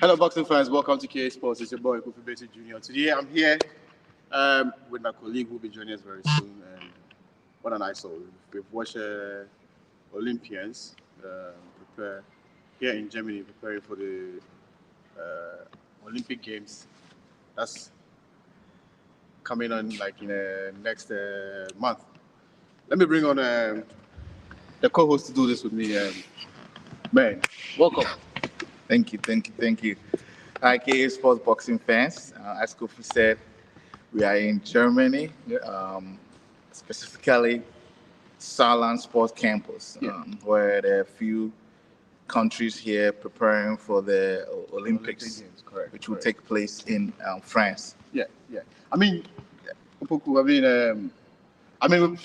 Hello, boxing fans. Welcome to KA Sports. It's your boy, Kofi Beti Jr. Today, I'm here with my colleague who will be joining us very soon. And what a nice show. We've watched Olympians prepare here in Germany, preparing for the Olympic Games. That's coming on like in the next month. Let me bring on the co-host to do this with me. Man, welcome. Thank you. Hi, KA Sports boxing fans. As Kofi said, we are in Germany, specifically Saarland Sports Campus, where there are a few countries here preparing for the Olympics, Games, correct, which will take place in France. Yeah. I mean, Opoku, I mean,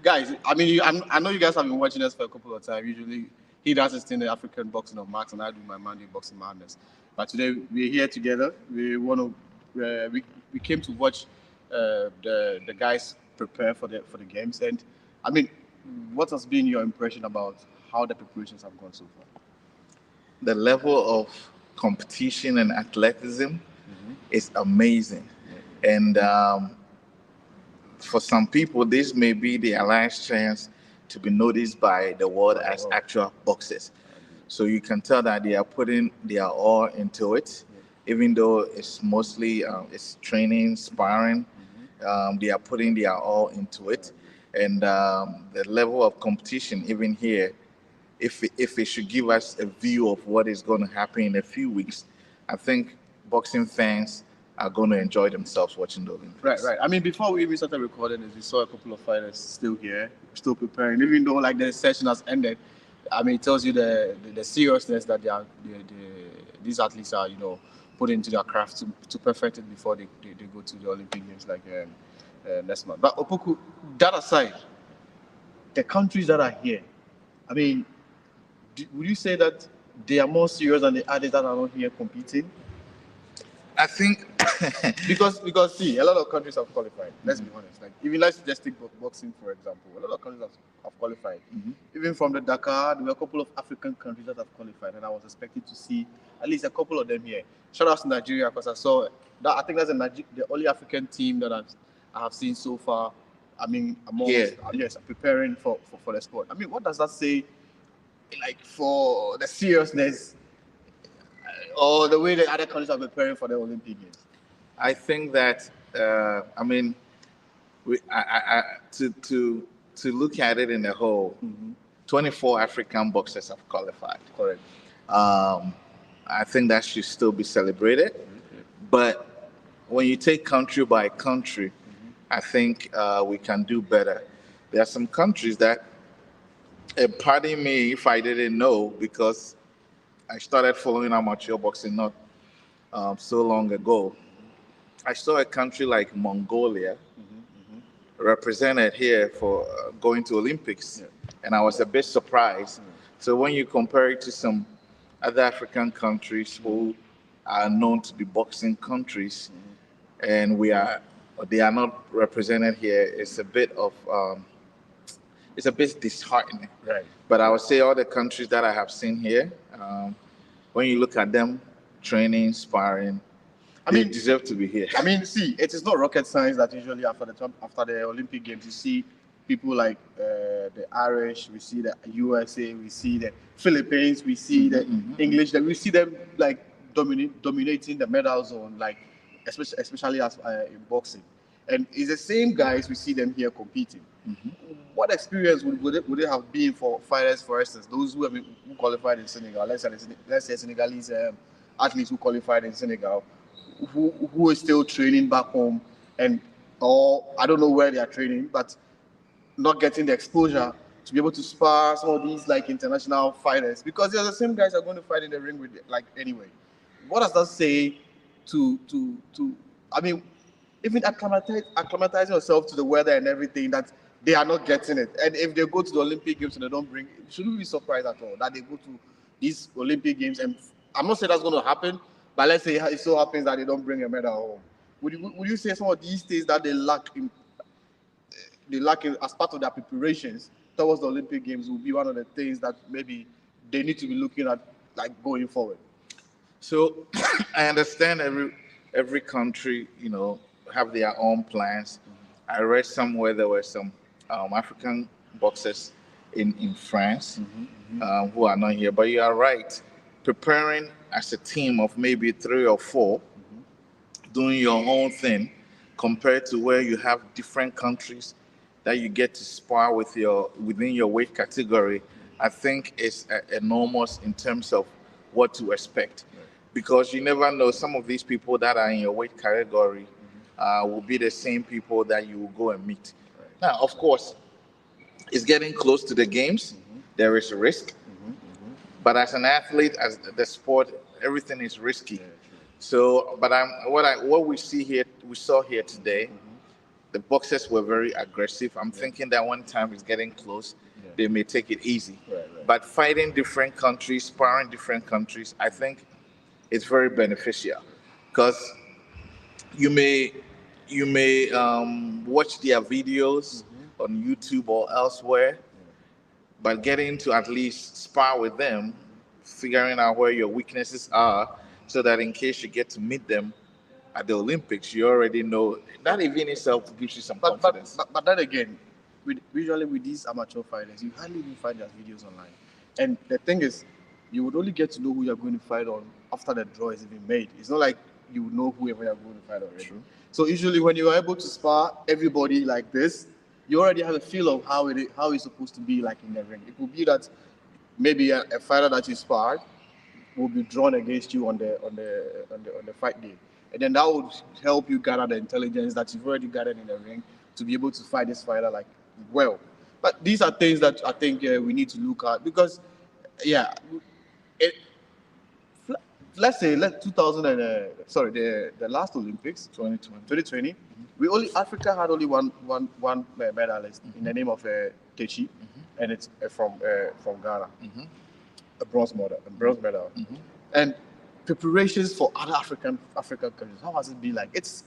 guys. I know you guys have been watching us for a couple of times. Usually, he does his thing, the African boxing of Max, and I do my Monday boxing madness. But today we're here together. We want to. We came to watch the guys prepare for the games. And I mean, what has been your impression about how the preparations have gone so far? The level of competition and athleticism is amazing, and for some people, this may be their last chance to be noticed by the world as actual boxers. So you can tell that they are putting their all into it, even though it's mostly it's training, sparring. They are putting their all into it, and the level of competition, even here, if it should give us a view of what is going to happen in a few weeks, I think boxing fans are going to enjoy themselves watching the Olympics. Right. I mean, before we even started recording this, we saw a couple of fighters still here, still preparing. Even though like the session has ended, I mean, it tells you the seriousness that these athletes are, put into their craft to perfect it before they go to the Olympic Games like next month. But Opoku, that aside, the countries that are here, I mean, would you say that they are more serious than the others that are not here competing? I think because see, a lot of countries have qualified. Let's be honest. Like even let's just take boxing for example. A lot of countries have qualified. Even from the Dakar, there were a couple of African countries that have qualified, and I was expecting to see at least a couple of them here. Shout out to Nigeria because I saw that. I think that's the only African team that I have seen so far. I mean, preparing for the sport. I mean, what does that say? Like for the seriousness or the way the other countries are preparing for the Olympic Games? I think that to look at it in the whole, 24 African boxers have qualified. Correct. I think that should still be celebrated. But when you take country by country, I think we can do better. There are some countries that, pardon me if I didn't know, because I started following amateur boxing not so long ago. I saw a country like Mongolia represented here for going to Olympics, and I was a bit surprised. So when you compare it to some other African countries who are known to be boxing countries, and they are not represented here, it's a bit disheartening. Right. But I would say all the countries that I have seen here, when you look at them training, sparring, they deserve to be here. I mean, see, it is not rocket science that usually after the Olympic Games, you see people like the Irish, we see the USA, we see the Philippines, we see the English, we see them like dominating the medal zone, like especially as in boxing. And it's the same guys we see them here competing. What experience would it have been for fighters, for instance, those who qualified in Senegal? Let's say Senegalese athletes who qualified in Senegal, who is still training back home, or I don't know where they are training, but not getting the exposure to be able to spar some of these like international fighters, because they're the same guys are going to fight in the ring with like anyway. What does that say to I mean, even acclimatizing yourself to the weather and everything, that they are not getting it? And if they go to the Olympic Games and they don't bring, shouldn't we be surprised at all that they go to these Olympic Games? And I'm not saying that's going to happen, but let's say it so happens that they don't bring a medal home. Would you say some of these things that they lack in as part of their preparations towards the Olympic Games will be one of the things that maybe they need to be looking at like going forward? So I understand every country, have their own plans. I read somewhere there were some African boxers in France who are not here. But you are right. Preparing as a team of maybe three or four, doing your own thing, compared to where you have different countries that you get to spar with within your weight category, I think is enormous in terms of what to expect, because you never know, some of these people that are in your weight category will be the same people that you will go and meet. Now, of course, it's getting close to the games. There is a risk, but as an athlete, as the sport, everything is risky. So, but what we saw here today. The boxers were very aggressive. I'm thinking that one time is getting close, they may take it easy. But fighting different countries, sparring different countries, I think it's very beneficial, because you may watch their videos on YouTube or elsewhere, but getting to at least spar with them, figuring out where your weaknesses are, so that in case you get to meet them at the Olympics, you already know that even itself gives you some confidence. But then again, usually with these amateur fighters, you hardly even find their videos online. And the thing is, you would only get to know who you're going to fight on after the draw is even made. It's not like you know whoever you're going to fight already. True. So usually when you are able to spar everybody like this, you already have a feel of how it's supposed to be like in the ring. It could be that maybe a fighter that you sparred will be drawn against you on the fight day. And then that would help you gather the intelligence that you've already gathered in the ring to be able to fight this fighter like well. But these are things that I think we need to look at, because, let's say 2000 and the last Olympics 2020, Africa had only one medalist in the name of Techi, and it's from Ghana, a bronze medal, and preparations for other African countries. How has it been like? It's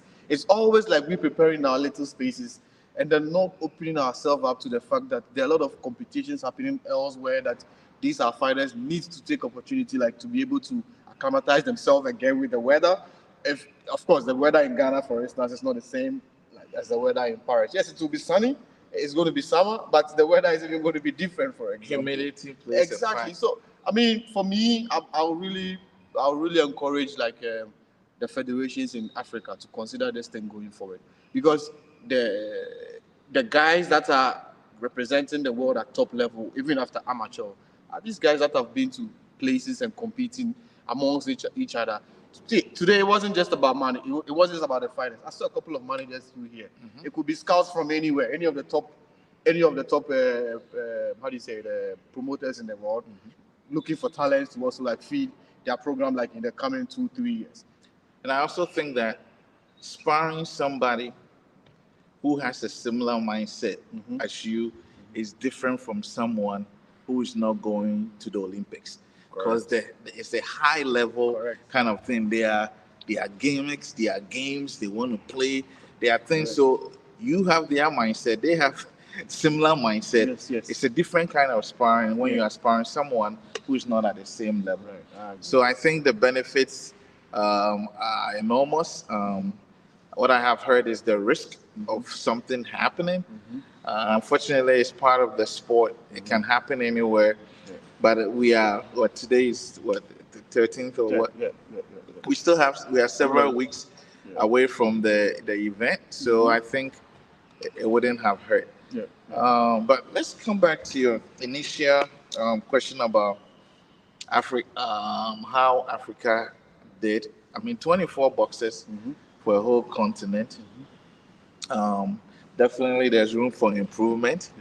always like we preparing our little spaces and then not opening ourselves up to the fact that there are a lot of competitions happening elsewhere that these our fighters need to take opportunity, like to be able to acclimatize themselves again with the weather. If of course the weather in Ghana, for instance, is not the same as the weather in Paris. Yes, it will be sunny. It's going to be summer, but the weather is even going to be different. For example, humidity plays exactly. So I mean, for me, I'll really encourage the federations in Africa to consider this thing going forward, because the guys that are representing the world at top level, even after amateur, are these guys that have been to places and competing amongst each other. Today it wasn't just about money. It wasn't just about the fighters. I saw a couple of managers through here. It could be scouts from anywhere, any of the top the promoters in the world, looking for talents to also like feed their program like in the coming 2-3 years. And I also think that sparring somebody who has a similar mindset as you is different from someone who is not going to the Olympics, because it's a high level kind of thing. They are gimmicks, they are games, they want to play, they are things. So you have their mindset, they have similar mindset. Yes. It's a different kind of sparring when you are sparring someone who is not at the same level. So I think the benefits are enormous. What I have heard is the risk of something happening. Unfortunately, it's part of the sport. It can happen anywhere. But we are, today is the 13th or what? We are several weeks away from the event. So I think it wouldn't have hurt. But let's come back to your initial question about Africa, how Africa did. I mean, 24 boxers for a whole continent. Definitely, there's room for improvement.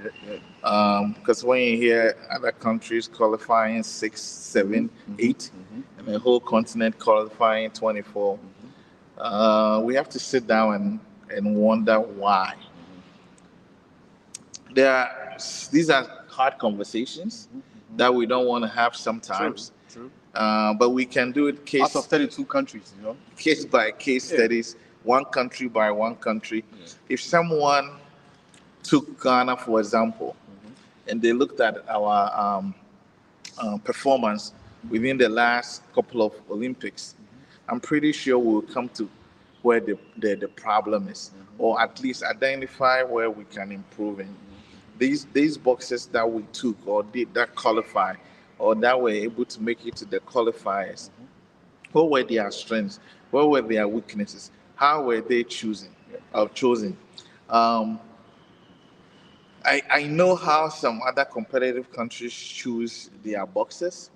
Because when you hear other countries qualifying 6, 7, 8, and the whole continent qualifying 24, we have to sit down and wonder why. These are hard conversations that we don't want to have sometimes. True. But we can do it out of 32 countries, case by case studies, one country by one country. If someone took Ghana, for example, and they looked at our performance within the last couple of Olympics, I'm pretty sure we'll come to where the problem is, or at least identify where we can improve in. These boxes that we took or did that qualify or that were able to make it to the qualifiers, what were their strengths? What were their weaknesses? How were they chosen? Um, I know how some other competitive countries choose their boxes.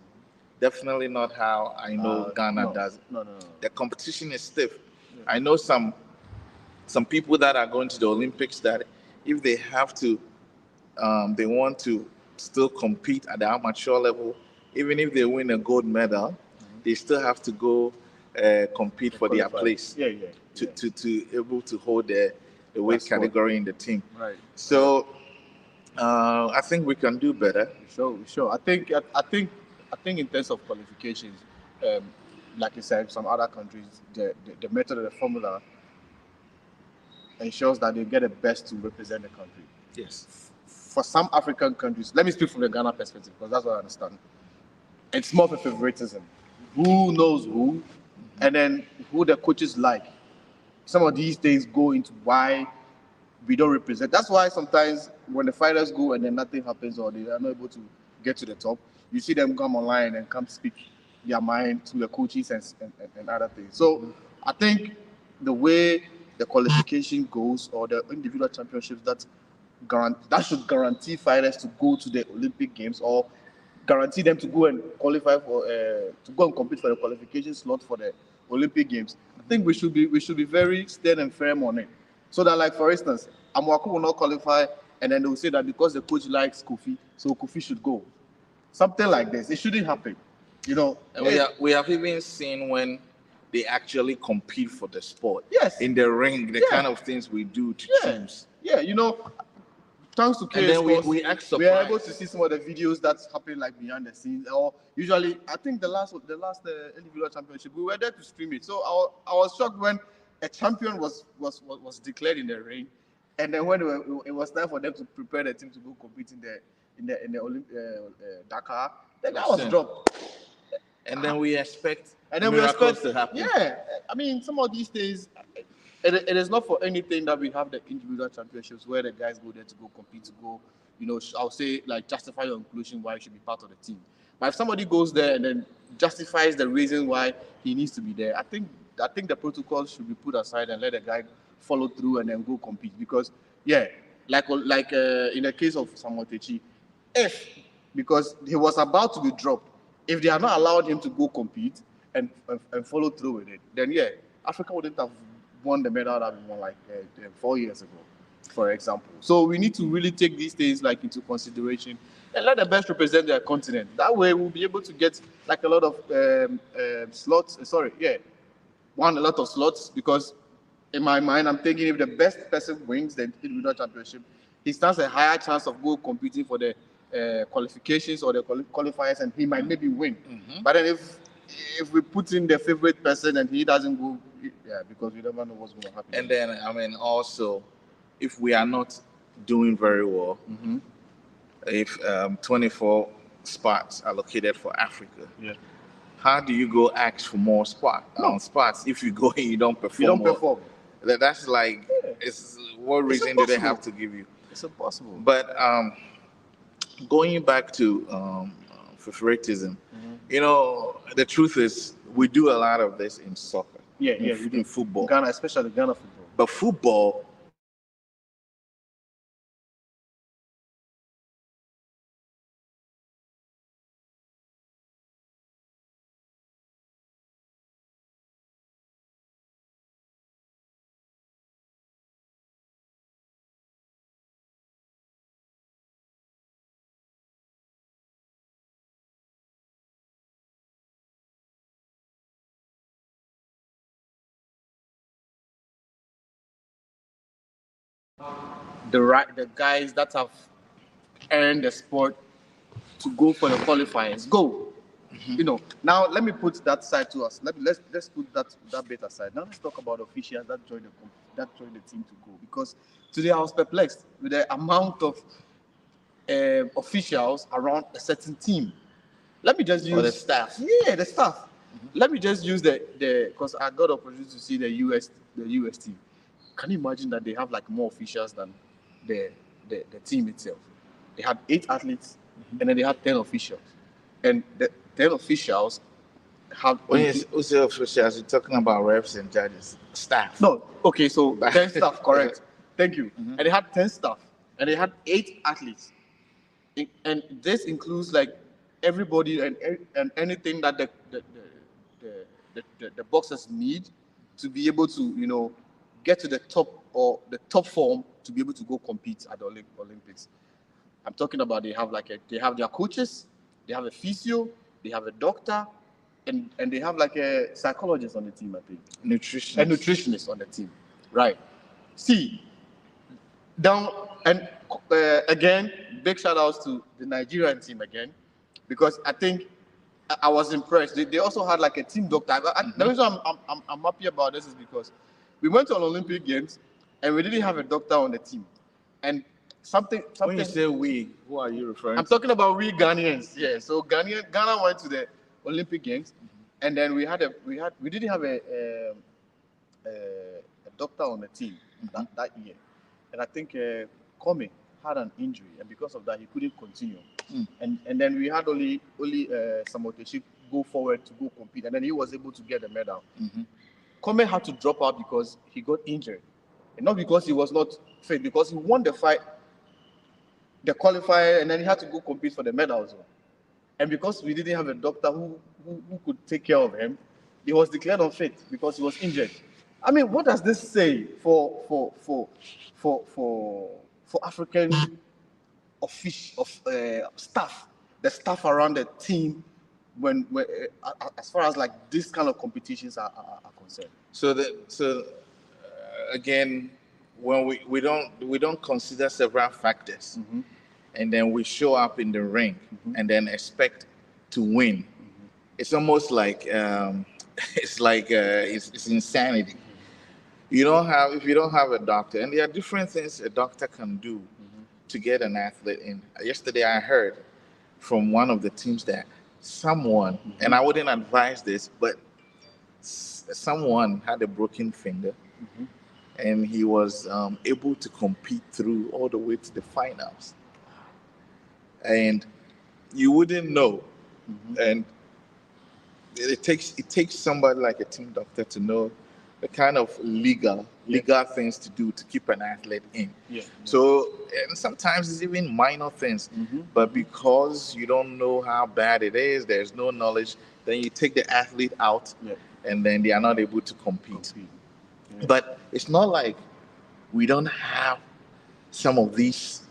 Definitely not how I know Ghana does it. No. The competition is stiff. I know some people that are going to the Olympics that if they have to, they want to still compete at the amateur level. Even if they win a gold medal, they still have to go compete for their place. To able to hold the weight category in the team. Right. So I think we can do better. Sure. I think in terms of qualifications, like you said, some other countries, the method of the formula ensures that they get the best to represent the country. Yes. For some African countries, let me speak from the Ghana perspective because that's what I understand. It's more of a favoritism. Who knows who, and then who the coaches like. Some of these things go into why we don't represent. That's why sometimes when the fighters go and then nothing happens or they are not able to get to the top, you see them come online and come speak their mind to the coaches and other things. So I think the way the qualification goes or the individual championships that should guarantee fighters to go to the Olympic Games or guarantee them to go and qualify for to go and compete for the qualification slot for the Olympic Games. I think we should be very stern and firm on it. So that, like for instance, Amwaku will not qualify, and then they will say that because the coach likes Kofi, so Kofi should go. Something like this. It shouldn't happen. And we have even seen when they actually compete for the sport. Yes. In the ring, the kind of things we do to teams. Yeah, thanks to KS, and then we act surprised. We are able to see some of the videos that's happening like behind the scenes. Or usually, I think the last individual championship, we were there to stream it. So I was shocked when a champion was declared in the ring, and then when it was time for them to prepare the team to go compete in the Dakar, the guy was dropped. And then we expect miracles to happen. Yeah, I mean, some of these things, it is not for anything that we have the individual championships where the guys go there to go compete, to go, I'll say, like, justify your inclusion why you should be part of the team. But if somebody goes there and then justifies the reason why he needs to be there, I think the protocols should be put aside and let the guy follow through and then go compete. Because, like in the case of Samuel Techi, because he was about to be dropped, if they had not allowed him to go compete and follow through with it, then Africa wouldn't have won the medal that we won like 4 years ago, for example. So we need to really take these things like into consideration and let the best represent their continent. That way we'll be able to get like a lot of slots. A lot of slots, because in my mind I'm thinking if the best person wins the individual championship, he stands a higher chance of go competing for the qualifications or the qualifiers, and he might maybe win. But then if we put in the favorite person and he doesn't go, because we never know what's going to happen. And then I mean also, if we are not doing very well, if 24 spots are allocated for Africa, how do you go ask for more spots if you go and you don't perform? You don't perform. That's like, what reason do they have to give you? It's impossible. But going back to favoritism, the truth is we do a lot of this in soccer. In football. Ghana, especially Ghana football. But football, the guys that have earned the sport to go for the qualifiers go. Now let me put that side to us. Let's put that bit aside. Now let's talk about officials that joined the team to go, because today I was perplexed with the amount of officials around a certain team. let me just use or the staff. Yeah, the staff. Let me just use the because I got opportunity to see the US team. Can you imagine that they have like more officials than the team itself? They had 8 athletes, and then they had 10 officials, and the 10 officials have. When you say officials, you're talking about refs and judges, staff. No, okay, so 10 staff, correct? Thank you. And they had 10 staff, and they had 8 athletes, and this includes like everybody and anything that the boxers need to be able to get to the top or the top form to be able to go compete at the Olympics. I'm talking about they have their coaches, they have a physio, they have a doctor, and they have like a psychologist on the team, I think. Nutritionist. A nutritionist on the team, right? See, down and again, big shout outs to the Nigerian team again, because I think I was impressed. They also had like a team doctor. The reason I'm happy about this is because we went to an Olympic Games and we didn't have a doctor on the team, and something. When you say we, who are you referring to? I'm talking about we Ghanaians. Yeah. So Ghana went to the Olympic Games, and then we didn't have a doctor on the team that year, and I think Kwame had an injury, and because of that he couldn't continue. And then we had only Samoteshi go forward to go compete, and then he was able to get a medal. Kwame had to drop out because he got injured, and not because he was not fit, because he won the fight, the qualifier, and then he had to go compete for the medal as well. And because we didn't have a doctor who could take care of him, he was declared unfit because he was injured. I mean, what does this say for African staff, the staff around the team, when as far as like this kind of competitions are concerned? So again, when we don't consider several factors, and then we show up in the ring and then expect to win, it's almost like it's insanity. If you don't have a doctor, and there are different things a doctor can do to get an athlete in. Yesterday I heard from one of the teams that someone, and I wouldn't advise this, but someone had a broken finger, and he was able to compete through all the way to the finals. And you wouldn't know, and it takes somebody like a team doctor to know the kind of legal things to do to keep an athlete in. So, and sometimes it's even minor things, but because you don't know how bad it is, there's no knowledge, then you take the athlete out, and then they are not able to compete. But it's not like we don't have some of these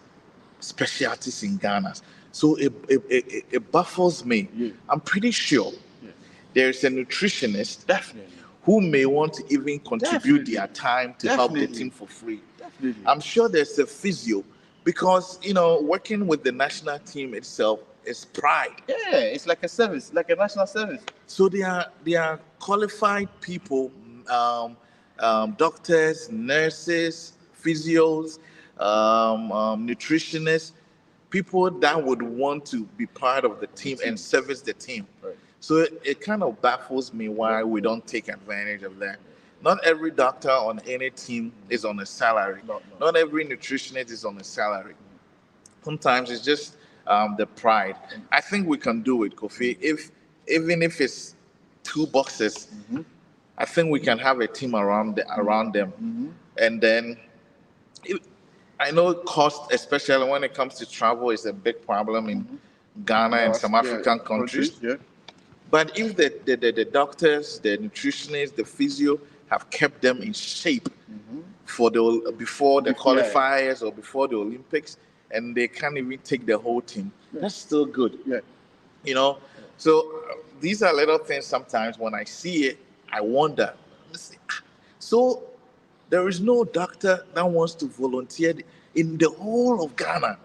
specialties in Ghana. So it baffles me. I'm pretty sure there's a nutritionist who may want to even contribute their time to help the team for free. I'm sure there's a physio, because working with the national team itself is pride. Yeah, it's like a service, like a national service. So they are qualified people, doctors, nurses, physios, nutritionists, people that would want to be part of the team and service the team. So it kind of baffles me why we don't take advantage of that. Not every doctor on any team is on a salary. Not every nutritionist is on a salary. Sometimes it's just the pride. I think we can do it, Kofi. Even if it's 2 boxes, I think we can have a team around them. And then I know cost, especially when it comes to travel, is a big problem in Ghana and some African countries. But if the doctors, the nutritionists, the physio have kept them in shape before the qualifiers or before the Olympics, and they can't even take the whole team, that's still good. So these are little things. Sometimes when I see it, I wonder. So there is no doctor that wants to volunteer in the whole of Ghana.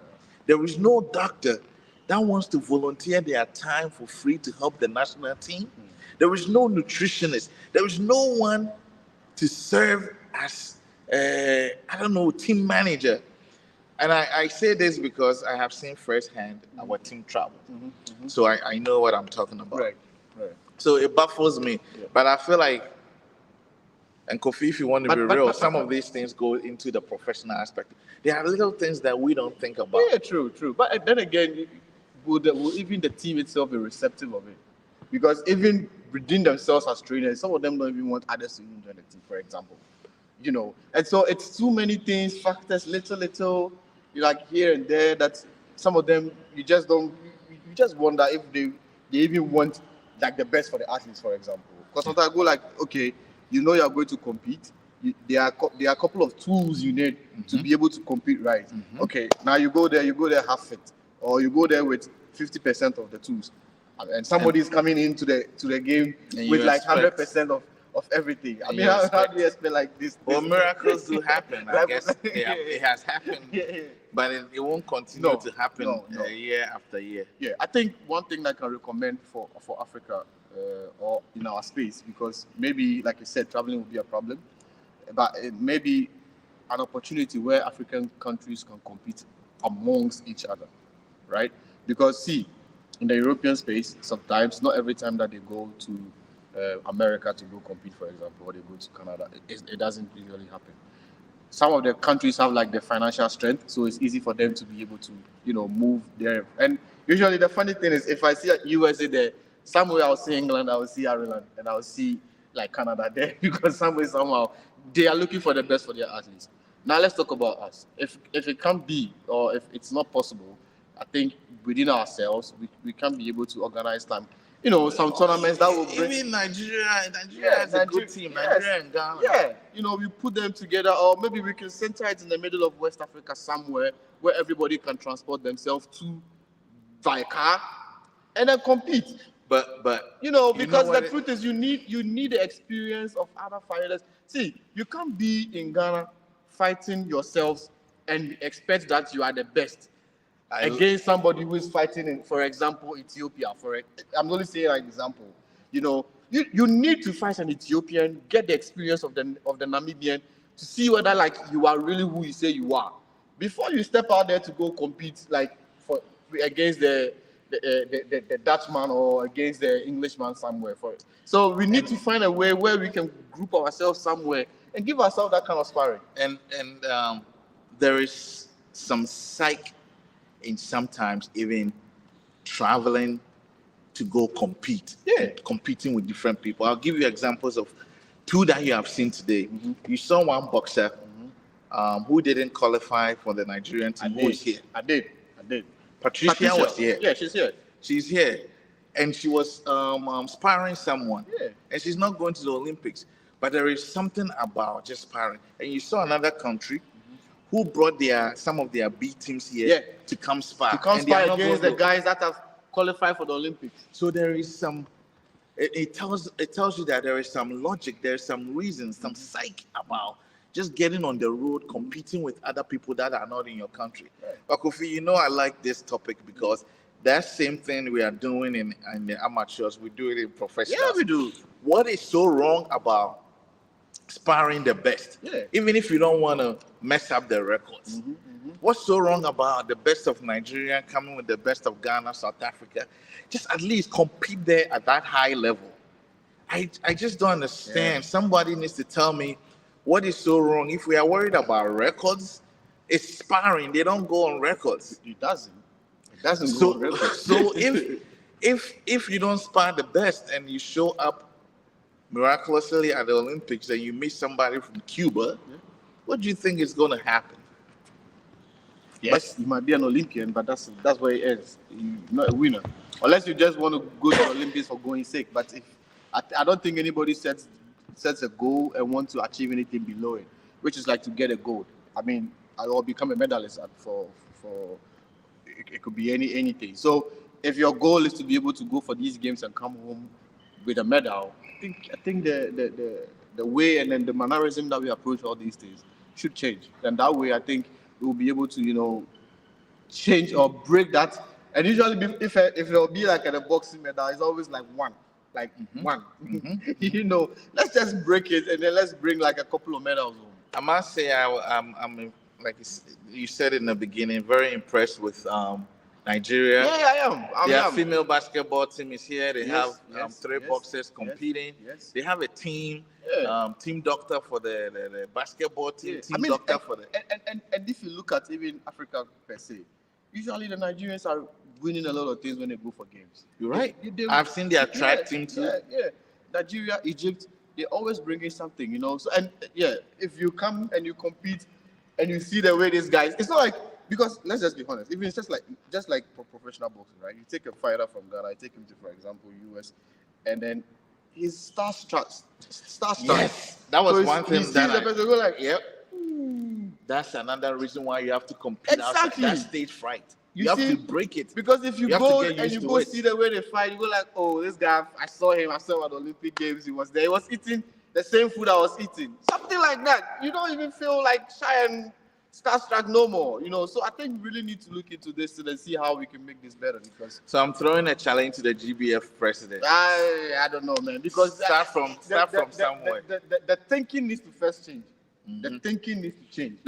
There is no doctor that wants to volunteer their time for free to help the national team. There is no nutritionist. There is no one to serve as, team manager. And I say this because I have seen firsthand our team travel. So I know what I'm talking about. Right. So it baffles me. Yeah. But I feel like, and Kofi, if you want to be real, some of but these things go into the professional aspect. There are little things that we don't think about. yeah, true. But then again, would even the team itself be receptive of it? Because even within themselves as trainers, some of them don't even want others to even join the team, for example. And so it's too many things, factors, little, like here and there, that some of them you just don't, you just wonder if they even want like the best for the athletes, for example. Because sometimes I go like, okay, you're going to compete. There are a couple of tools you need to be able to compete, right? Okay, now you go there half fit, or you go there with 50% of the tools, and somebody is coming into the game with like 100% of everything. I mean, how do you expect like this? Well, miracles do happen. I guess it has happened, but it won't continue to happen year after year. Yeah, I think one thing that I can recommend for Africa or in our space, because maybe, like you said, traveling will be a problem, but it may be an opportunity where African countries can compete amongst each other, right? Because see, in the European space, sometimes, not every time that they go to America to go compete, for example, or they go to Canada, it doesn't usually happen. Some of the countries have like the financial strength, so it's easy for them to be able to, move there. And usually the funny thing is, if I see USA there, somewhere I'll see England, I'll see Ireland, and I'll see like Canada there, because somehow they are looking for the best for their athletes. Now let's talk about us. If it can't be, or if it's not possible, I think within ourselves we can be able to organize some tournaments that will bring. Even Nigeria is a good team. Nigeria and Ghana. Yeah, we put them together, or maybe we can center it in the middle of West Africa somewhere where everybody can transport themselves to via car and then compete. But because the truth is, you need the experience of other fighters. See, you can't be in Ghana fighting yourselves and expect that you are the best against somebody who is fighting in, for example, Ethiopia. I'm only saying an example. You need to fight an Ethiopian, get the experience of the Namibian to see whether like you are really who you say you are before you step out there to go compete like against the Dutchman or against the Englishman somewhere for it. So we need to find a way where we can group ourselves somewhere and give ourselves that kind of sparring. And there is some psych in sometimes even traveling to go compete. Competing with different people. I'll give you examples of two that you have seen today. You saw one boxer who didn't qualify for the Nigerian team who is here. I did. Patricia was here. Yeah, she's here. She's here. And she was sparring someone. Yeah. And she's not going to the Olympics. But there is something about just sparring. And you saw another country who brought some of their B teams here to come spar. To come spar against the guys that have qualified for the Olympics. So there is some, it tells you that there is some logic, there's some reason, some psych about just getting on the road, competing with other people that are not in your country. But Kofi, I like this topic because that same thing we are doing in the amateurs, we do it in professionals. Yeah, we do. What is so wrong about sparring the best? Even if you don't want to mess up the records. What's so wrong about the best of Nigeria coming with the best of Ghana, South Africa? Just at least compete there at that high level. I just don't understand. Somebody needs to tell me what is so wrong. If we are worried about records, it's sparring. They don't go on records. It doesn't go on records. So if you don't spar the best and you show up miraculously at the Olympics and you meet somebody from Cuba, what do you think is going to happen? Yes, you might be an Olympian, but that's where it ends. You're not a winner. Unless you just want to go to the Olympics for going sake. But I don't think anybody sets a goal and wants to achieve anything below it, which is like to get a gold. I mean, or become a medalist for it could be anything. So if your goal is to be able to go for these games and come home with a medal, I think the way and then the mannerism that we approach all these things should change. And that way, I think we'll be able to, change or break that. And usually, if it'll be like at a boxing medal, it's always like one. One. Let's just break it and then let's bring like a couple of medals home. I must say, I'm like you said in the beginning, very impressed with Nigeria. Yeah, I am. Their female basketball team is here. They have three boxers competing. Yes. They have a team, team doctor for the basketball team, team doctor for the. And if you look at even Africa per se, usually the Nigerians are winning a lot of things when they go for games. You're right. I've seen their track team too. Yeah. Nigeria, Egypt, they always bring in something, you know. So if you come and you compete and you see the way these guys, it's not like, because let's just be honest, even it's just like professional boxing, right? You take a fighter from Ghana, you take him to, for example, US, and then he's starstruck. Yes, that was one thing that the person go like, yep. That's another reason why you have to compete outside that stage fright. You have to break it. Because if you go and you go see the way they fight, you go like, oh, this guy, I saw him at the Olympic Games, he was there. He was eating the same food I was eating. Something like that. You don't even feel like shy and starstruck no more, you know. So I think we really need to look into this and see how we can make this better. Because so I'm throwing a challenge to the GBF president. I don't know, man. Because start from somewhere. The thinking needs to first change. The thinking needs to change.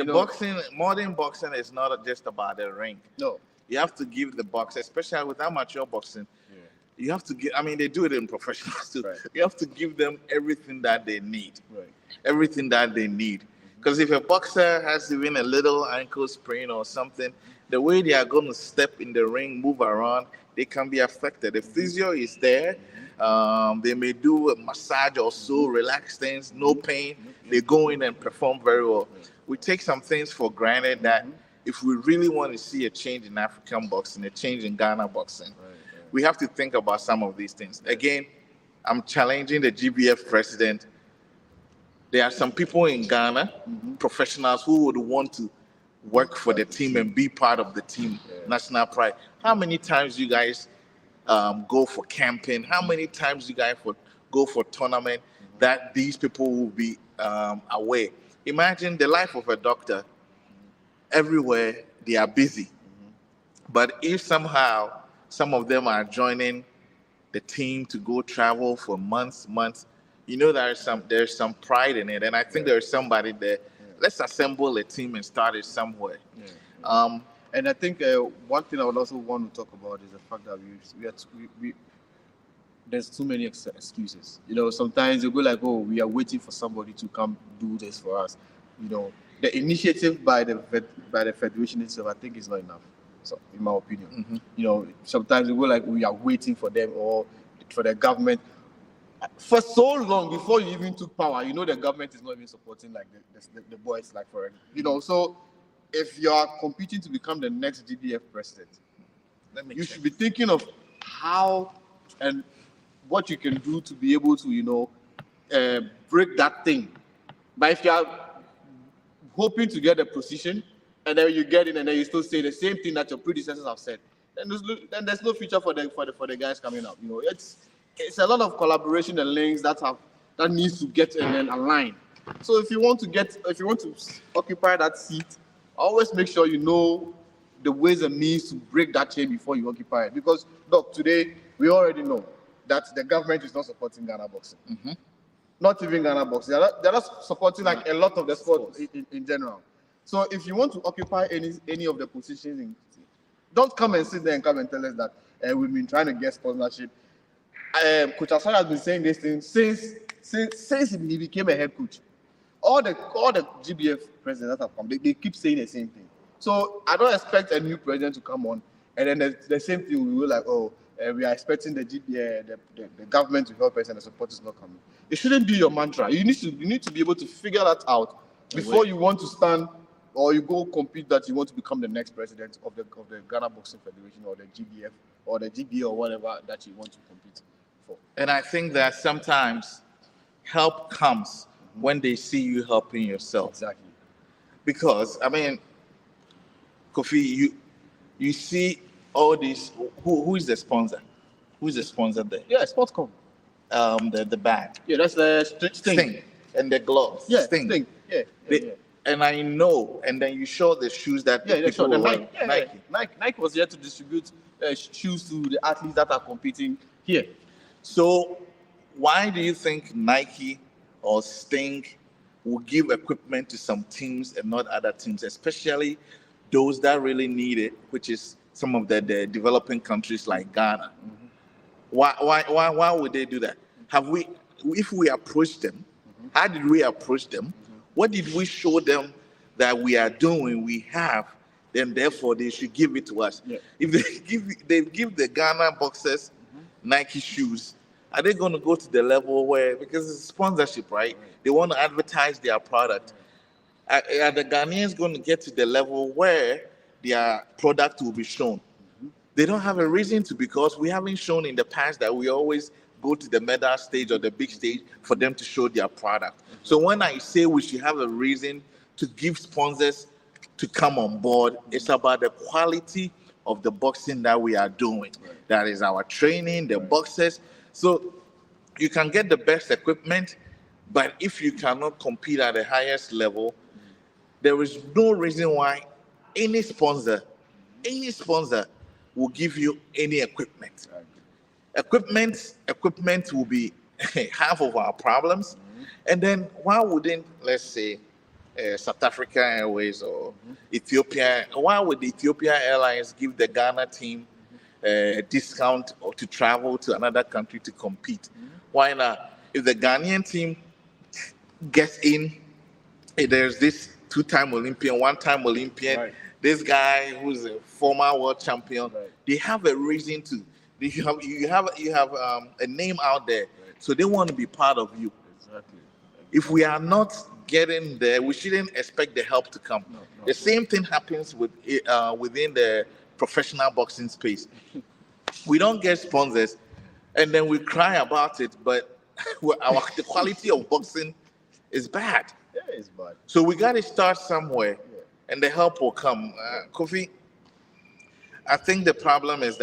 Modern boxing is not just about the ring. No. You have to give the boxer, especially with amateur boxing, you have to give, I mean, they do it in professionals too. Right. You have to give them everything that they need. Right. Everything that they need. Because if a boxer has even a little ankle sprain or something, the way they are going to step in the ring, move around, they can be affected. The physio is there. They may do a massage or so, relax things, no pain. They go in and perform very well. We take some things for granted that if we really want to see a change in African boxing, a change in Ghana boxing, we have to think about some of these things. Again, I'm challenging the GBF president. There are some people in Ghana, professionals, who would want to work for the team and be part of the team, national pride. How many times you guys go for camping? How many times you guys go for tournament that these people will be away? Imagine the life of a doctor. Everywhere they are busy, but if somehow some of them are joining the team to go travel for months, you know, there's some pride in it, and I think there's somebody there. Let's assemble a team and start it somewhere. And I think one thing I would also want to talk about is the fact that we there's too many excuses. You know, sometimes you go like, oh, we are waiting for somebody to come do this for us. You know, the initiative by the federation itself, I think, is not enough. So, in my opinion, you know, sometimes we go like, we are waiting for them or for the government for so long before you even took power. You know, the government is not even supporting like the boys, like for you know. So, if you are competing to become the next GBF president, you should be thinking of how and what you can do to be able to, you know, break that thing. But if you are hoping to get a position, and then you get in, and then you still say the same thing that your predecessors have said, then there's no future for the guys coming up. You know, it's a lot of collaboration and links that needs to get and then align. So if you want to occupy that seat, always make sure you know the ways and means to break that chain before you occupy it. Because look, today we already know that the government is not supporting Ghana boxing. Not even Ghana boxing. They're not supporting like a lot of the sport in general. So if you want to occupy any of the positions, don't come and sit there and come and tell us that we've been trying to get sponsorship. Coach Asara has been saying this thing since he became a head coach. All the GBF presidents that have come, they keep saying the same thing. So I don't expect a new president to come on and then the same thing we will like, we are expecting the government to help us and the support is not coming. It shouldn't be your mantra. You need to be able to figure that out before you want to stand or you go compete that you want to become the next president of the Ghana Boxing Federation or the GBF or the GBA or whatever that you want to compete for. And I think that sometimes help comes when they see you helping yourself. Exactly. Because I mean, Kofi, you see all these. Who is the sponsor? Who is the sponsor there? Yeah, Sportscom. The bag. Yeah, that's the Sting. And the gloves. Yeah, Sting. Yeah. And I know. And then you show the shoes that people Nike. Nike was here to distribute shoes to the athletes that are competing here. So, why do you think Nike or Sting will give equipment to some teams and not other teams, especially those that really need it, which is some of the developing countries like Ghana. Mm-hmm. Why would they do that? If we approach them, how did we approach them? What did we show them that we are doing, we have, then therefore they should give it to us. Yeah. If they give the Ghana boxers Nike shoes, are they going to go to the level where, because it's sponsorship, right? They want to advertise their product. Are the Ghanaians going to get to the level where their product will be shown? They don't have a reason to, because we haven't shown in the past that we always go to the medal stage or the big stage for them to show their product. So when I say we should have a reason to give sponsors to come on board, it's about the quality of the boxing that we are doing. That is our training, the boxers. So you can get the best equipment, but if you cannot compete at the highest level, there is no reason why any sponsor will give you any equipment. Equipment will be half of our problems. And then why wouldn't, let's say, South African Airways or Ethiopia, why would the Ethiopia Airlines give the Ghana team a discount or to travel to another country to compete? Why not? If the Ghanaian team gets in, there's this two-time Olympian, one-time Olympian, this guy who's a former world champion, they have a reason to. You have a name out there, so they want to be part of you. Exactly. If we are not getting there, we shouldn't expect the help to come. The same thing happens within the professional boxing space. We don't get sponsors, and then we cry about it, but the quality of boxing is bad. Yeah, it's bad. So we got to start somewhere, and the help will come. Kofi, I think the problem is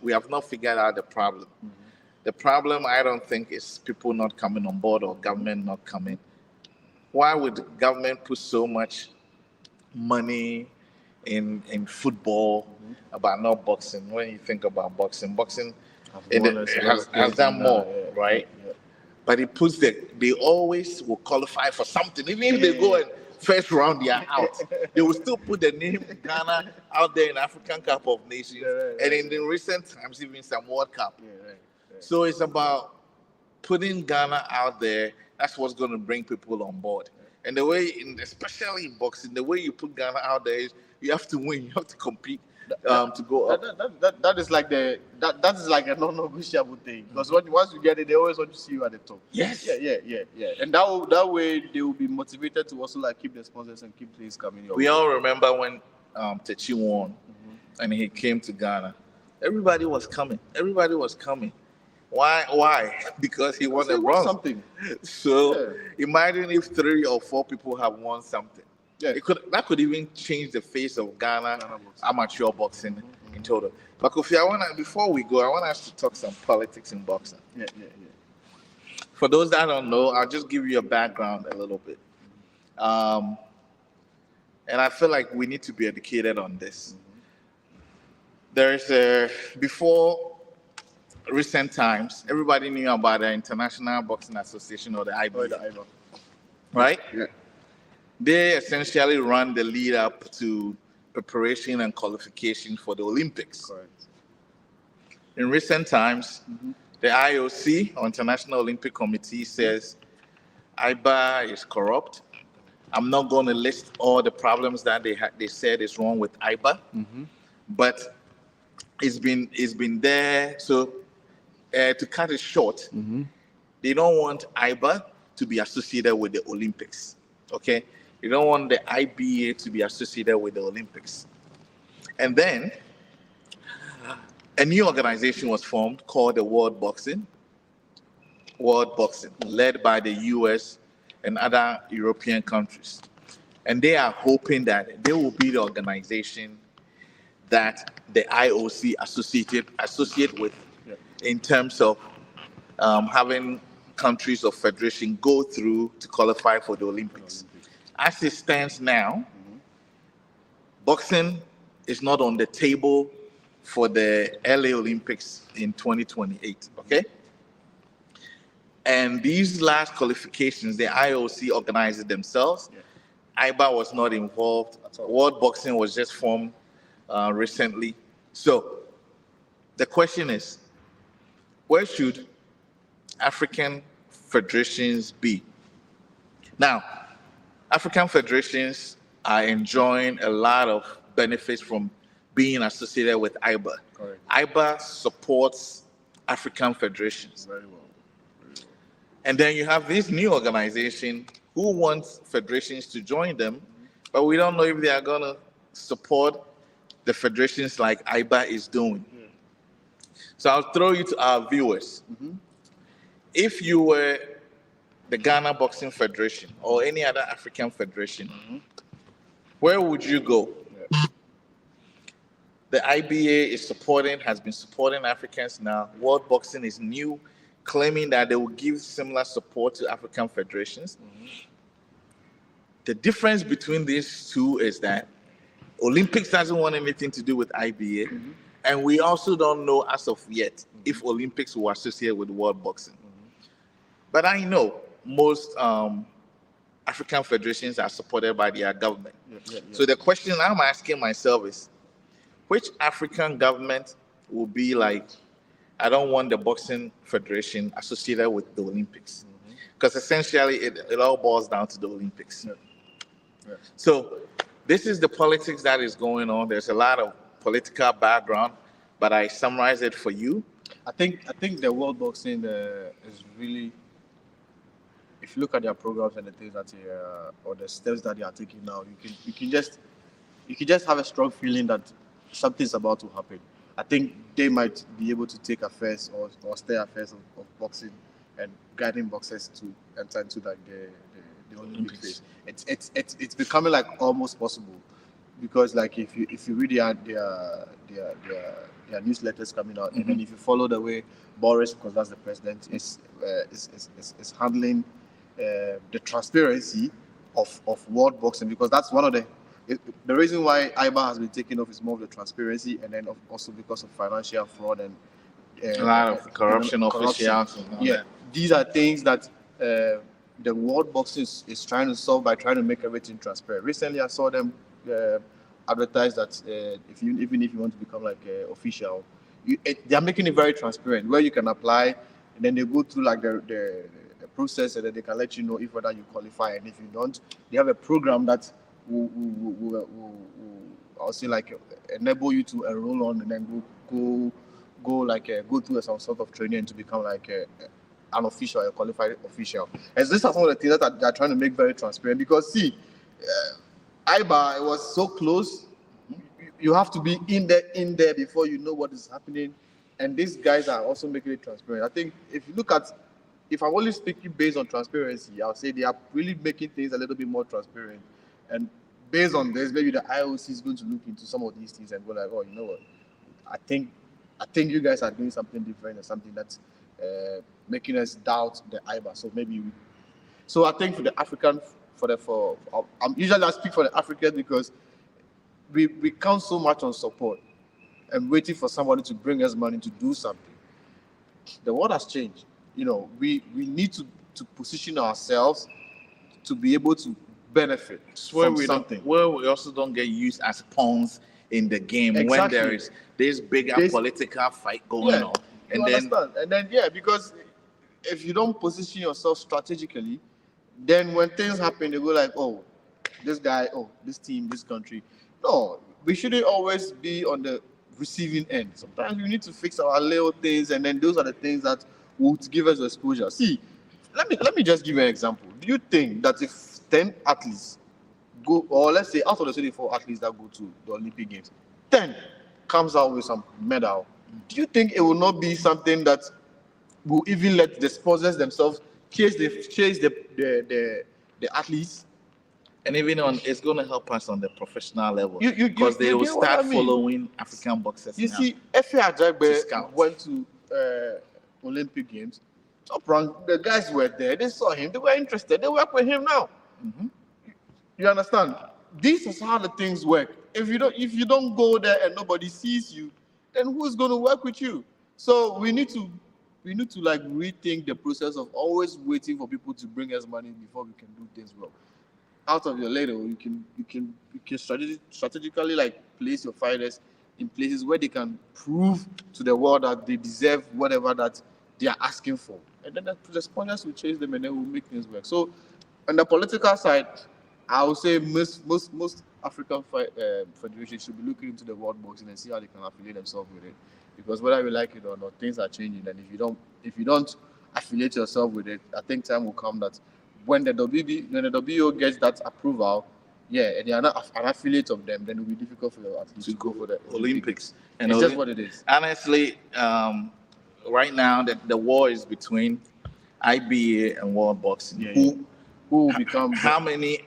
we have not figured out the problem. The problem, I don't think, is people not coming on board or government not coming. Why would the government put so much money in football about not boxing? When you think about boxing has done more, right? Yeah. But it puts they always will qualify for something. Even if they go in first round, they are out. They will still put the name Ghana out there in African Cup of Nations, and in the recent times, even some World Cup. So it's about putting Ghana out there. That's what's going to bring people on board. And the way, especially in boxing, the way you put Ghana out there is you have to win, you have to compete to go up. That is like a non-negotiable thing. Because once you get it, they always want to see you at the top. Yes. Yeah. And that way they will be motivated to also like keep the sponsors and keep things coming. We all remember when Techi won and he came to Ghana. Everybody was coming. Why? Because he won a bronze. Something. So imagine if 3 or 4 people have won something. Yeah. That could even change the face of Ghana amateur boxing in total. But Kofi, before we go, I want us to talk some politics in boxing. Yeah. For those that don't know, I'll just give you a background a little bit. And I feel like we need to be educated on this. Before recent times, everybody knew about the International Boxing Association or the IBA. Right? Yeah. They essentially run the lead up to preparation and qualification for the Olympics. Correct. In recent times, the IOC, or International Olympic Committee, says IBA is corrupt. I'm not going to list all the problems that they said is wrong with IBA, but it's been there. So to cut it short, they don't want IBA to be associated with the Olympics. Okay, they don't want the IBA to be associated with the Olympics. And then a new organization was formed called the World Boxing, led by the US and other European countries. And they are hoping that they will be the organization that the IOC associate with in terms of having countries or federation go through to qualify for the Olympics. As it stands now, boxing is not on the table for the LA Olympics in 2028, okay? And these last qualifications, the IOC organized it themselves. IBA was not involved. World Boxing was just formed recently. So the question is, where should African federations be? Now, African federations are enjoying a lot of benefits from being associated with IBA. Correct. IBA supports African federations. Very well. And then you have this new organization who wants federations to join them, but we don't know if they are going to support the federations like IBA is doing. So I'll throw you to our viewers. If you were the Ghana Boxing Federation or any other African federation, where would you go? The IBA has been supporting Africans now. World Boxing is new, claiming that they will give similar support to African federations. The difference between these two is that Olympics doesn't want anything to do with IBA, and we also don't know as of yet if Olympics will associate with World Boxing. But I know most African federations are supported by their government. So the question I'm asking myself is, which African government will be like, I don't want the boxing federation associated with the Olympics? Because essentially it all boils down to the Olympics. So this is the politics that is going on. There's a lot of political background, but I summarize it for you. I think the World Boxing is really, if you look at their programs and the things that or the steps that they are taking now, you can just have a strong feeling that something's about to happen. I think they might be able to take affairs or stay affairs of boxing and guiding boxers to enter into like the Olympic phase. It's becoming like almost possible, because like if you read their newsletters coming out, and then if you follow the way Boris, because that's the president, is handling the transparency of world boxing, because that's one of the reason why IBA has been taken off is more of the transparency, and then also because of financial fraud and a lot of corruption officials. Yeah, these are things that the world boxing is trying to solve by trying to make everything transparent. Recently, I saw them advertise that even if you want to become like official, they are making it very transparent, where you can apply, and then they go through like the process, and then they can let you know if whether you qualify, and if you don't, they have a program that will I'll say like enable you to enroll on, and then go through some sort of training to become like an official, a qualified official. And these are some of the things that they're trying to make very transparent, because see, IBA, it was so close. You have to be in there before you know what is happening, and these guys are also making it transparent. I think if you look at, if I'm only speaking based on transparency, I'll say they are really making things a little bit more transparent. And based on this, maybe the IOC is going to look into some of these things and go like, oh, you know what? I think you guys are doing something different, or something that's making us doubt the IBA. So I think for the African, usually I speak for the Africans, because we count so much on support and waiting for somebody to bring us money to do something. The world has changed. You know, we need to position ourselves to be able to benefit from something. Where we also don't get used as pawns in the game. Exactly. When there is this bigger political fight going on. And then because if you don't position yourself strategically, then when things happen, they go like, oh, this guy, oh, this team, this country. No, we shouldn't always be on the receiving end. Sometimes we need to fix our little things, and then those are the things that would give us exposure. See, let me just give you an example. Do you think that if 10 athletes go, or let's say out of the 24 athletes that go to the Olympic Games, 10 comes out with some medal, do you think it will not be something that will even let the sponsors themselves chase the athletes? And even it's going to help us on the professional level, because they will start following African boxers. You see, Efe Ajagbe went to Olympic Games. Top rank, the guys were there. They saw him. They were interested. They work with him now. You understand? This is how the things work. If you don't go there and nobody sees you, then who's going to work with you? So we need to we need to like rethink the process of always waiting for people to bring us money before we can do things well. Out of your ladle, you can strategically like place your fighters in places where they can prove to the world that they deserve whatever that they are asking for, and then the sponsors will chase them and then we'll make things work. So, on the political side, I would say most African federations should be looking into the world boxing and see how they can affiliate themselves with it, because whether we like it or not, things are changing, and if you don't affiliate yourself with it, I think time will come that when the WBO gets that approval, yeah, and they are not an affiliate of them, then it will be difficult for the athletes to go for the Olympics. And it's just what it is. Honestly, right now the war is between IBA and World Boxing. Yeah, who will become how many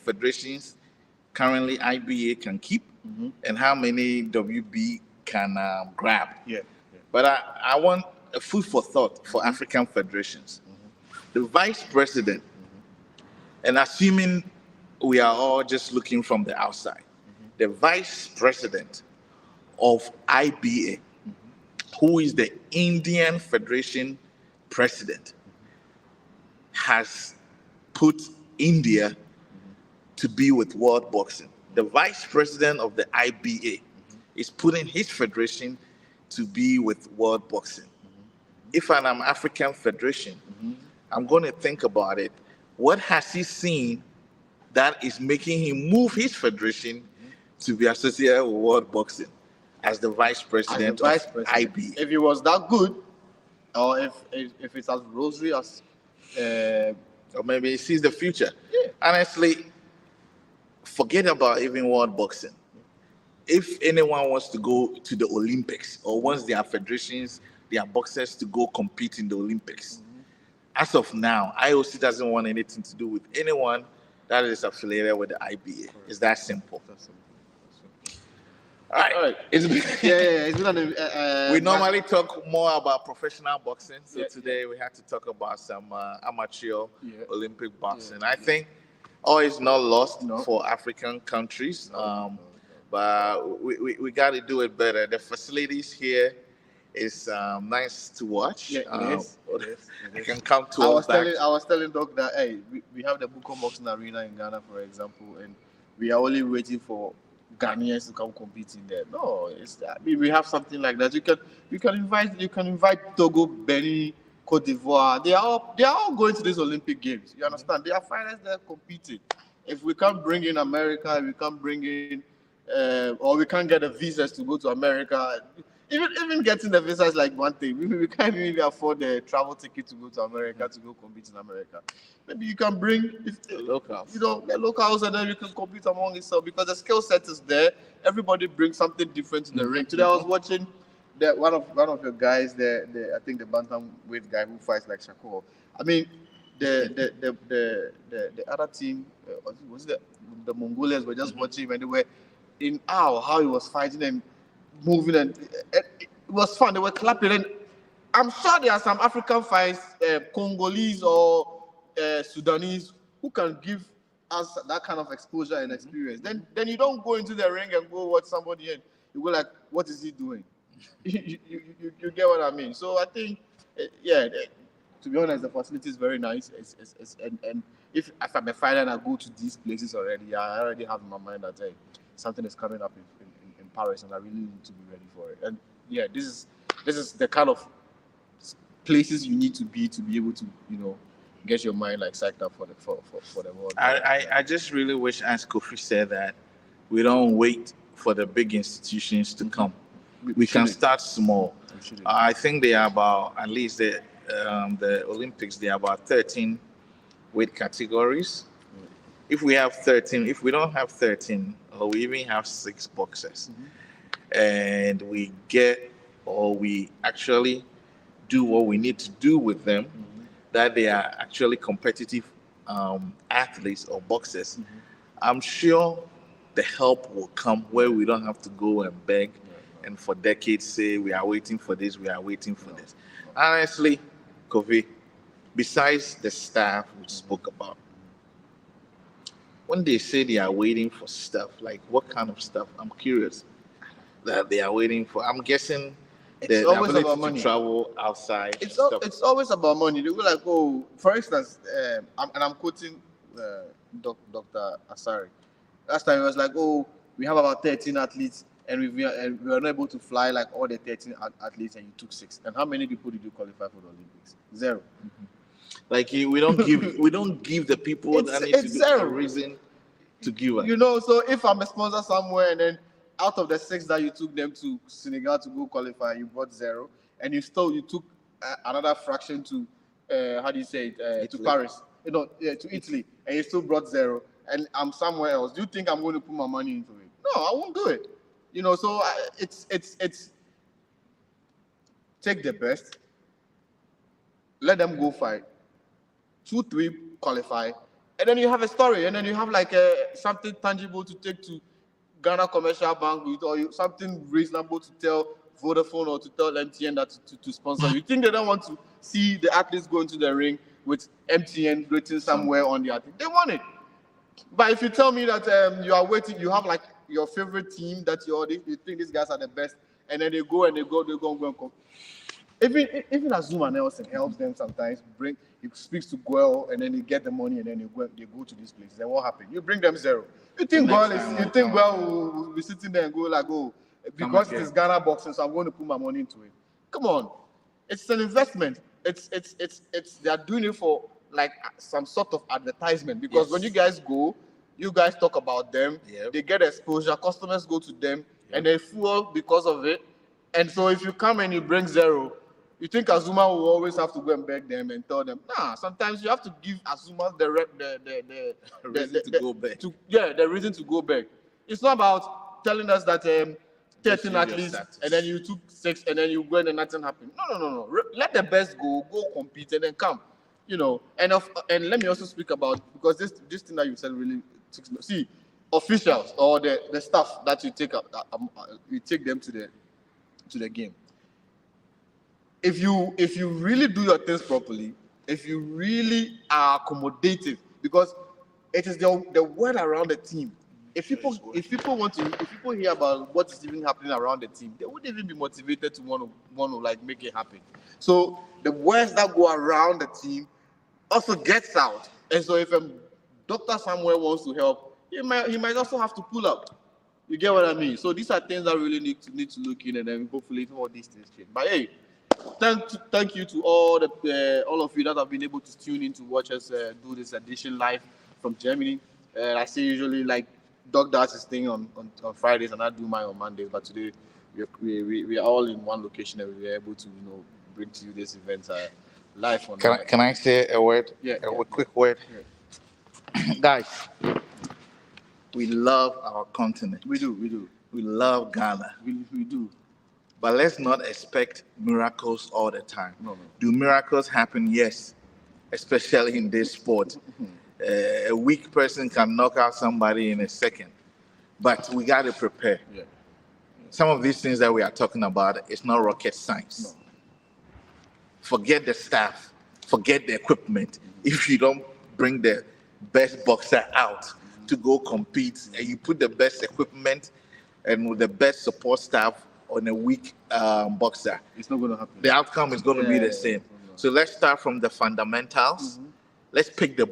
federations currently IBA can keep, and how many WB can grab. Yeah. But I want a food for thought for African federations. The vice president, and assuming we are all just looking from the outside, the vice president of IBA, who is the Indian Federation president, has put India to be with World Boxing. The vice president of the IBA is putting his federation to be with World Boxing. If I'm an African federation, I'm going to think about it. What has he seen that is making him move his federation to be associated with World Boxing as the vice president of IBA? If it was that good, or if it's as rosy as or maybe he sees the future. Yeah. Honestly, forget about even World Boxing. If anyone wants to go to the Olympics or wants their federations, their boxers to go compete in the Olympics, as of now, IOC doesn't want anything to do with anyone that is affiliated with the IBA. It's that simple. All right. It's been we normally talk more about professional boxing, so today we had to talk about some amateur Olympic boxing. I think all is not lost for African countries, but we got to do it better. The facilities here is nice to watch. It is. You can come to us. I was telling Doc that we have the Buko Boxing Arena in Ghana, for example, and we are only waiting for Ghanaians to come compete in there. No, we have something like that. You can invite Togo, Benin, Cote d'Ivoire. They are all going to these Olympic Games. You understand? They are finalists there competing. If we can't bring in America, we can't bring in or we can't get the visas to go to America. Even getting the visa is like one thing. We can't even afford the travel ticket to go to America to go compete in America. Maybe you can bring the locals. The locals, and then you can compete among yourself because the skill set is there. Everybody brings something different to the ring. Today I was watching one of your guys, I think the bantamweight guy who fights like Shakur. I mean, the other team was the Mongolians were just watching when they were in awe how he was fighting and moving, and it was fun. They were clapping, and I'm sure there are some African fights, Congolese or Sudanese, who can give us that kind of exposure and experience. Then you don't go into the ring and go watch somebody and you go like, what is he doing? you get what I mean? So I think, to be honest, the facility is very nice. And if I'm a fighter and I go to these places already, I already have in my mind that something is coming up in Paris, and I really need to be ready for it. And this is the kind of places you need to be able to get your mind like psyched up for the world. I just really wish, as Kofi said, that we don't wait for the big institutions to come. We can start small. I think they are about, at least the Olympics, they are about 13 weight categories. If we have 13, if we don't have 13, or we even have 6 boxers, and we actually do what we need to do with them, that they are actually competitive athletes or boxers, I'm sure the help will come where we don't have to go and beg and for decades say we are waiting for this, we are waiting for this. Honestly, Kofi, besides the staff we spoke about, when they say they are waiting for stuff, like what kind of stuff? I'm curious that they are waiting for. I'm guessing It's the always ability about to money. travel outside. It's always about money. They go like, oh, for instance, I'm quoting Dr. Asari. Last time it was like, oh, we have about 13 athletes, and we are not able to fly like all the 13 athletes, and you took 6. And how many people did you qualify for the Olympics? 0. Like we don't give the people that need to do a reason to give us. You know, so if I'm a sponsor somewhere, and then out of the 6 that you took them to Senegal to go qualify, you brought 0, and you took another fraction to how do you say it, to Paris, to Italy, and you still brought 0, and I'm somewhere else. Do you think I'm going to put my money into it? No, I won't do it. You know, so it's take the best, let them go fight, 2, 3 qualify, and then you have a story, and then you have like something tangible to take to Ghana Commercial Bank with, or something reasonable to tell Vodafone or to tell MTN that to sponsor. You think they don't want to see the athletes go into the ring with MTN written somewhere on the athlete? They want it. But if you tell me that you are waiting, you have like your favorite team that you think these guys are the best, and then they go and go and come. Even Azuma Nelson helps them sometimes. He speaks to Guel, and then they get the money, and then they go to these places. Then what happened? You bring them 0. You think Guel will be sitting there and go like, oh, because it is Ghana boxing, so I'm going to put my money into it. Come on, it's an investment. It's they are doing it for like some sort of advertisement, because when you guys go, you guys talk about them. Yep. They get exposure. Customers go to them, and they fuel because of it. And so if you come and you bring 0, you think Azuma will always have to go and beg them and tell them? Nah, sometimes you have to give Azuma the reason to go back. The reason to go back. It's not about telling us that 13 athletes and then you took 6 and then you go and nothing happened. No. Let the best go compete and then come. You know, and let me also speak about, because this thing that you said really see, officials or the staff that you take them to the game. If you really do your things properly, if you really are accommodative, because it is the word around the team. If people hear about what is even happening around the team, they wouldn't even be motivated to want to like make it happen. So the words that go around the team also gets out. And so if a doctor somewhere wants to help, he might also have to pull up. You get what I mean? So these are things that really need to look in, and then hopefully all these things change. But hey, thank you to all of you that have been able to tune in to watch us do this edition live from Germany. I say usually like Doug does his thing on Fridays, and I do mine on Mondays. But today we are all in one location, and we are able to bring to you this event live on. Can I say a word? A quick word. Yeah. Guys, we love our continent. We do. We love Ghana. We do. But let's not expect miracles all the time. No. Do miracles happen? Yes, especially in this sport. A weak person can knock out somebody in a second. But we got to prepare. Yeah. Some of these things that we are talking about, it's not rocket science. No. Forget the staff. Forget the equipment. If you don't bring the best boxer out to go compete, and you put the best equipment and with the best support staff on a weak boxer, it's not going to happen. The outcome is going to be the same. So let's start from the fundamentals. Mm-hmm. Let's pick the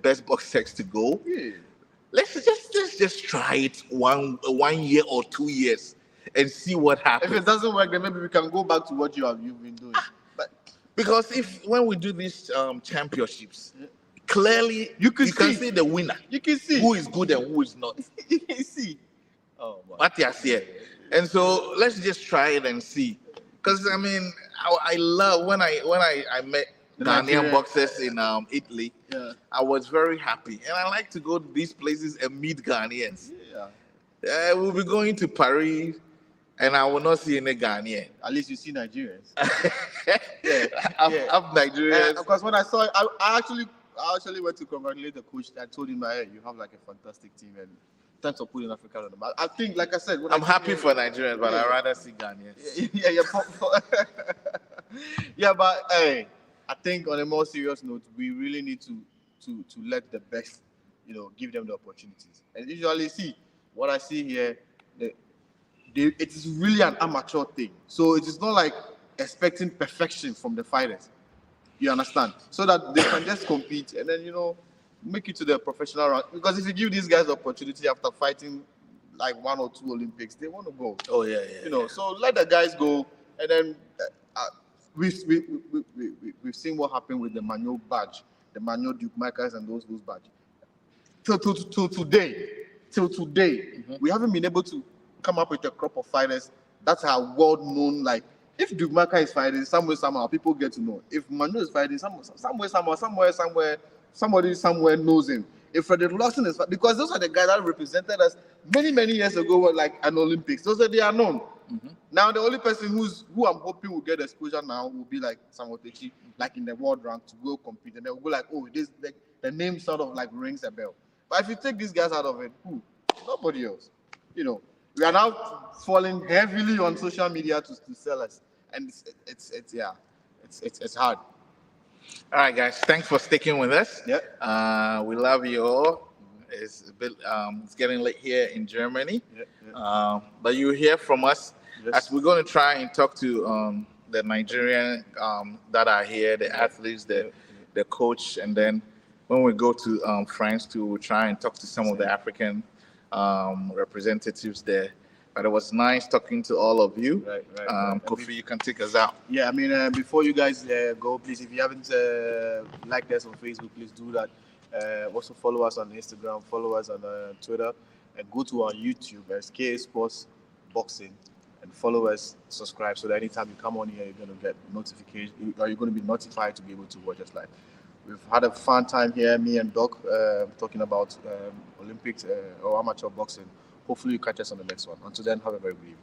best boxers to go. Yeah. Let's just try it 1 year or 2 years and see what happens. If it doesn't work, then maybe we can go back to what you've been doing. But because when we do these championships, clearly you can see the winner. You can see who is good and who is not. You can see. Oh, what you see. And so let's just try it and see. Because I mean, I love when I met Ghanaian boxers in Italy. Yeah. I was very happy, and I like to go to these places and meet Ghanaians. Yeah. We'll be going to Paris, and I will not see any Ghanaian. At least you see Nigerians. I'm Nigerians. Because when I saw it, I actually went to congratulate the coach. I told him, "Hey, you have like a fantastic team, and thanks for putting Africa on the map." I think, like I said, I'm happy for Nigerians, but I'd rather see Ghanaians. Yeah, but hey, I think on a more serious note, we really need to let the best, give them the opportunities. And usually, see what I see here, it is really an amateur thing. So it is not like expecting perfection from the fighters. You understand? So that they can just compete and then, make it to the professional round. Because if you give these guys the opportunity after fighting like 1 or 2 Olympics, they want to go. Oh yeah. So let the guys go, and then we've seen what happened with the Manuel badge, the Manuel Duke Makers and those badge. Till today, we haven't been able to come up with a crop of fighters that are world known. Like if Duke Maker is fighting somehow, people get to know. If Manuel is fighting somewhere, somebody somewhere knows him. If Frederick Lawson is fighting, because those are the guys that represented us many years ago, like an Olympics. Those they are known. Now the only person who I'm hoping will get exposure now will be like Samuel Techi, like in the world rank to go compete, and they'll go like, oh, this the name sort of like rings a bell. But if you take these guys out of it, who? Nobody else. We are now falling heavily on social media to sell us, and it's hard. All right, guys. Thanks for sticking with us. Yeah. We love you all. It's a bit. It's getting late here in Germany. But you hear from us as we're going to try and talk to the Nigerian that are here, the athletes, the coach, and then when we go to France we'll try and talk to some of the African representatives there. But it was nice talking to all of you. Right. Kofi, you can take us out. Yeah, I mean, before you guys go, please, if you haven't liked us on Facebook, please do that. Also follow us on Instagram, follow us on Twitter, and go to our YouTube as KA Sports Boxing, and follow us, subscribe, so that anytime you come on here, you're going to get notification, or you're going to be notified to be able to watch us live. We've had a fun time here, me and Doc, talking about Olympics or amateur boxing. Hopefully you catch us on the next one. Until then, have a very good evening.